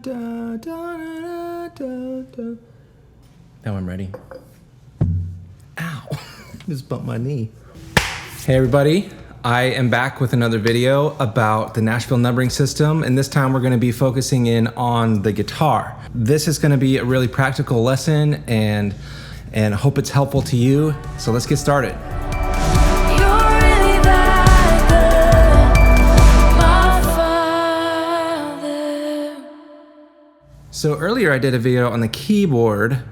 Now I'm ready. Ow, just bumped my knee. Hey everybody, I am back with another video about the Nashville Numbering System, and this time we're going to be focusing in on the guitar. This is going to be a really practical lesson, and I hope it's helpful to you. So let's get started. So earlier I did a video on the keyboard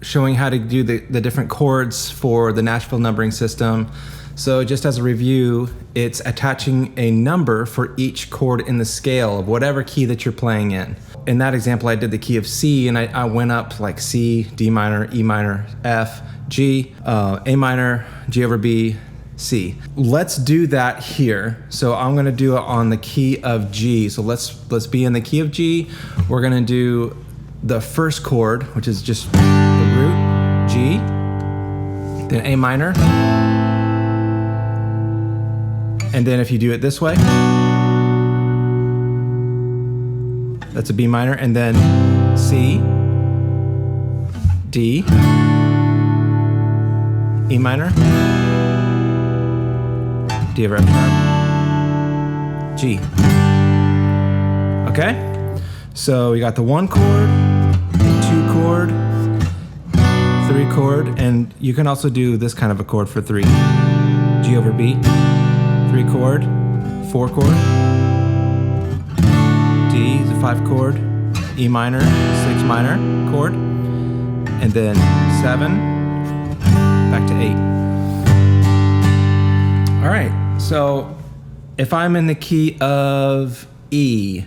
showing how to do the different chords for the Nashville Numbering System. So just as a review, it's attaching a number for each chord in the scale of whatever key that you're playing in. In that example, I did the key of C, and I went up like C, D minor, E minor, F, G, A minor, G over B, C. Let's do that here. So I'm gonna do it on the key of G. So let's be in the key of G. We're gonna do the first chord, which is just the root, G, then A minor. And then if you do it this way, that's a B minor, and then C, D, E minor, D over F sharp, G. Okay? So we got the 1 chord, the 2 chord, 3 chord, and you can also do this kind of a chord for 3. G over B, 3 chord, 4 chord, D is a 5 chord, E minor, 6 minor chord, and then 7, back to 8. All right, so if I'm in the key of E,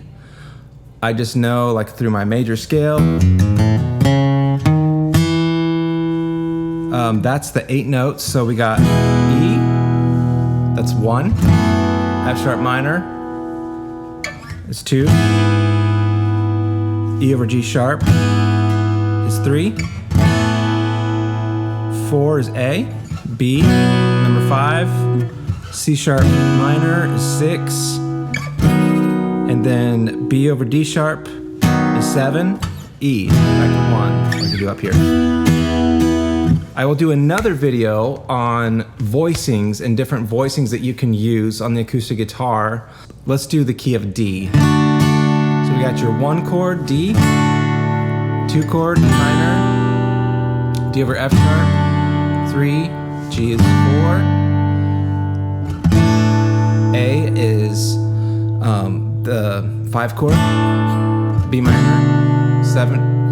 I just know, like through my major scale, that's the 8 notes. So we got E, that's 1, F sharp minor is 2, E over G sharp is 3, 4 is A, B, number 5, C sharp minor is 6, and then B over D sharp is 7, E, back to 1, like we do up here. I will do another video on voicings and different voicings that you can use on the acoustic guitar. Let's do the key of D. So we got your 1 chord, D, 2 chord, E minor, D over F sharp, 3, G is 4, A is the 5 chord, B minor,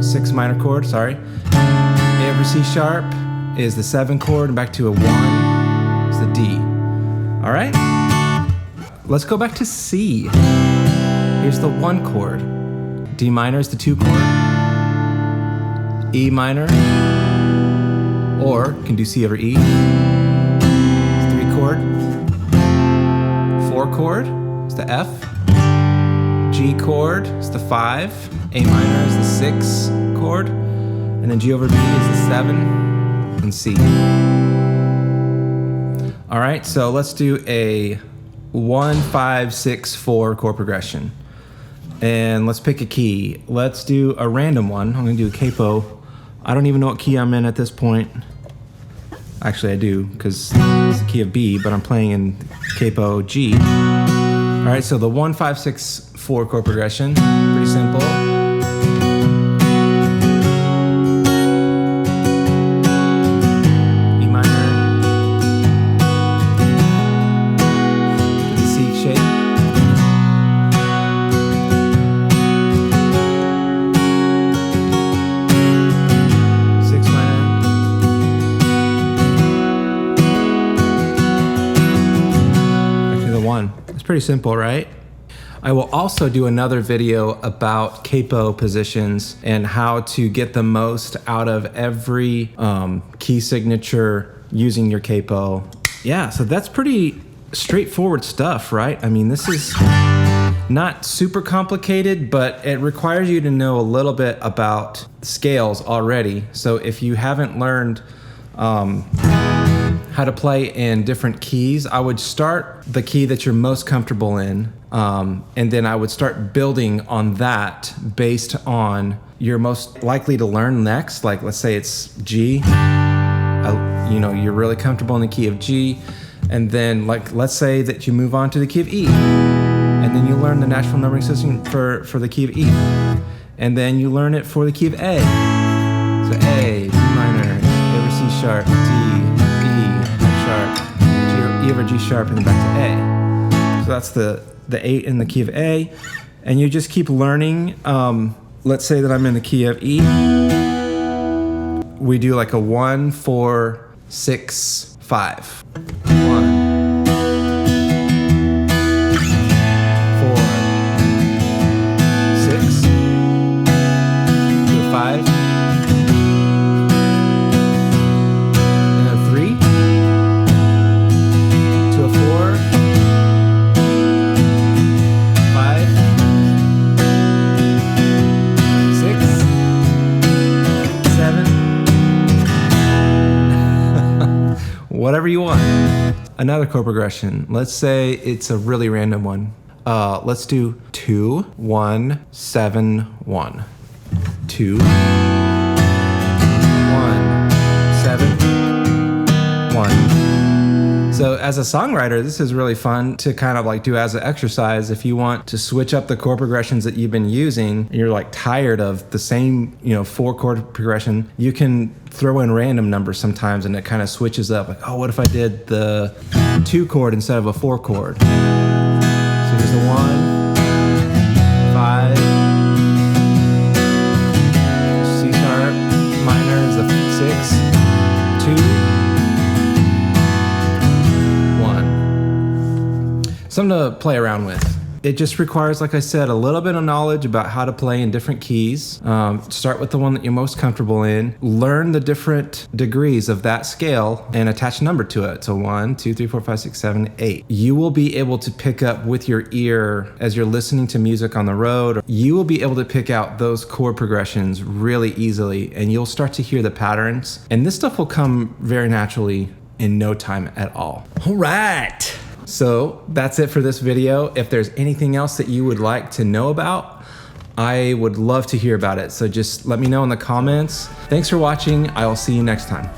6 minor chord, sorry. A over C sharp is the 7 chord, and back to a 1 is the D. All right, let's go back to C. Here's the 1 chord. D minor is the 2 chord, E minor, or can do C over E. It's 3 chord, 4 chord is the F, G chord is the 5, A minor is the 6 chord, and then G over B is the 7, and C. All right, so let's do a 1, 5, 6, 4 chord progression. And let's pick a key. Let's do a random one. I'm gonna do a capo. I don't even know what key I'm in at this point. Actually, I do, because it's the key of B, but I'm playing in capo G. All right, so the 1, 5, 6, 4 chord progression, pretty simple. It's pretty simple, right? I will also do another video about capo positions and how to get the most out of every key signature using your capo. Yeah, so that's pretty straightforward stuff, right? I mean, this is not super complicated, but it requires you to know a little bit about scales already. So if you haven't learned how how to play in different keys, I would start the key that you're most comfortable in, and then I would start building on that based on you're most likely to learn next. Like let's say it's G, you're really comfortable in the key of G, and then like let's say that you move on to the key of E, and then you learn the Nashville Numbering System for the key of E, and then you learn it for the key of A. So A, B minor, A over C sharp, D, E, F sharp, E over G sharp, and then back to A. So that's the 8 in the key of A, and you just keep learning. Let's say that I'm in the key of E. We do like a 1, 4, 6, 5. 1, 4, 6, 2, 5, and a 3, to a 4, 5, 6, 7. Whatever you want. Another chord progression. Let's say it's a really random one. Let's do 2, 1, 7, 1. 2, 1, 7, 1. So as a songwriter, this is really fun to kind of like do as an exercise. If you want to switch up the chord progressions that you've been using, and you're like tired of the same, 4 chord progression, you can throw in random numbers sometimes and it kind of switches up. Like, oh, what if I did the 2 chord instead of a 4 chord? So here's the 1, 5, C sharp, minor is the 6, 2, 1. Something to play around with. It just requires, like I said, a little bit of knowledge about how to play in different keys. Start with the one that you're most comfortable in. Learn the different degrees of that scale and attach a number to it. So 1, 2, 3, 4, 5, 6, 7, 8. You will be able to pick up with your ear as you're listening to music on the road. You will be able to pick out those chord progressions really easily, and you'll start to hear the patterns. And this stuff will come very naturally in no time at all. All right. So that's it for this video. If there's anything else that you would like to know about, I would love to hear about it. So just let me know in the comments. Thanks for watching. I will see you next time.